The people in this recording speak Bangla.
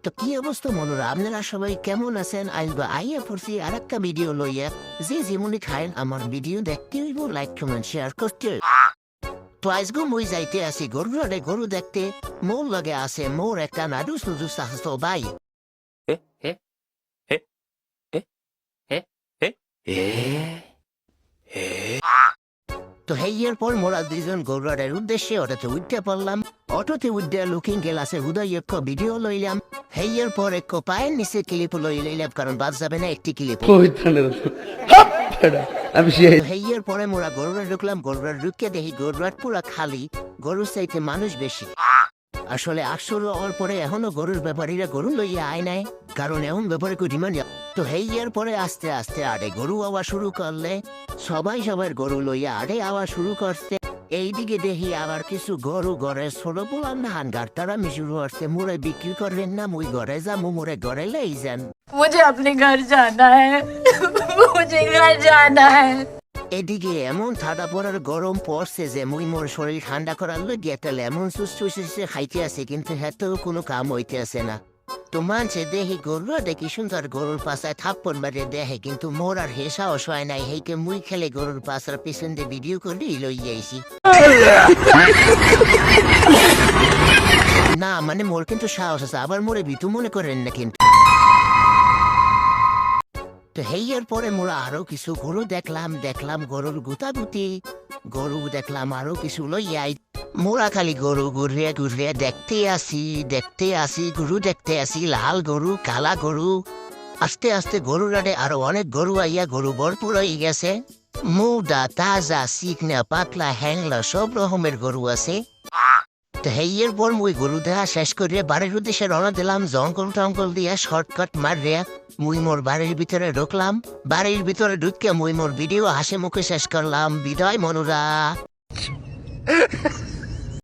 তো কি অবস্থা মনোরা, আপনারা সবাই কেমন আছেন? আইয়া পড়ছি আর একটা ভিডিও লইয়া। যে যেমনি খায়েন আমার ভিডিও দেখতে হইব, লাইক কমেন্ট শেয়ার করতে হইব। তো আজগো মুই যাইতে আছি গরুরে গরু দেখতে। মোর লগে আছে মোর একটা নাডুস নুডুস আসতো ভাই। এ এ এ এ এ এ এ এ তো হেইয়ের পর মোরা দুইজন গরুরের উদ্দেশ্যে অটোতে উঠতে পারলাম। অটোতে উঠতে লুকিং গ্লাসে হুদয় এক ভিডিও লইলাম। হেইয়ের পর এক পায়ের নিচে ক্লিপ লইলাম, কারণ বাদ যাবে না একটি ক্লিপ। আমি সেই হেইয়ের পরে মোরা গরুরে ঢুকলাম। গরুরে ঢুকে দেখি গরুর পুরা খালি, গরুর চাইতে মানুষ বেশি। আসলে আসলে হওয়ার পরে এখনো গরুর ব্যাপারীরা গরু লইয়া আয় নাই, কারণ এমন ব্যাপারে কই ডিমান্ড। তো হেইয়ের পরে আস্তে আস্তে আড়ে গরু আওয়া শুরু করলে সবাই সবার গরু লইয়া আড়ে আওয়া শুরু করছে। এইদিকে দেখি আবার কিছু গরু ঘরে ছোট পোলার ধান গাড় তারা শুরু করছে। মোরে বিক্রি করবেন না, মুই ঘরে যাবো, মোরে ঘরে লাই যান। मुझे अपने घर जाना है मुझे घर जाना है। এদিকে এমন ঠান্ডা পড়ার গরম পড়ছে যে মুই মোর শরীর ঠান্ডা করার লইগে একটা লেমন জুস চুষে খাইতে আছে, কিন্তু হেতেও কোনো কাম হইতে আছে না। তো মানছে দেখি গরু দেখি সুন্দর গরুর পাশায় থাপ্পড় মারে দেখে, কিন্তু মোর আর হে সাহস হয় নাই। হেইকে মুই খেলে গরুর পাশার পিছন দিয়ে ভিডিও করে লই যাইছি। না মানে মোর কিন্তু সাহস আছে, আবার মোরে বিতু মনে করেন না কিন্তু। তো হেইয়ের পরে মোরা আরো কিছু গরু দেখলাম গরুর গুতাগুতি। গরু দেখলাম আরো কিছু লইয়াই। মোরা খালি গরু ঘুরিয়ে দেখতে আসি গরু দেখতে আসি, লাল গরু কালা গরু। আস্তে আস্তে গরুর আড়ে আরো অনেক গরু আইয়া গরু ভরপুর হয়ে গেছে। মুডা তাজা চিকনা পাতলা হ্যাংলা সব রকমের গরু আছে। তো হেইয়ের পর মুই গরু দেখা শেষ করিয়া বাড়ির উদ্দেশ্যে রওনা দিলাম। জঙ্গল টঙ্গল দিয়া শর্টকাট মারিয়া মুই মোর বাড়ির ভিতরে ঢুকলাম। বাড়ির ভিতরে ঢুকে মুই মোর ভিডিও হাসি মুখে শেষ করলাম। বিদায় মনুরা।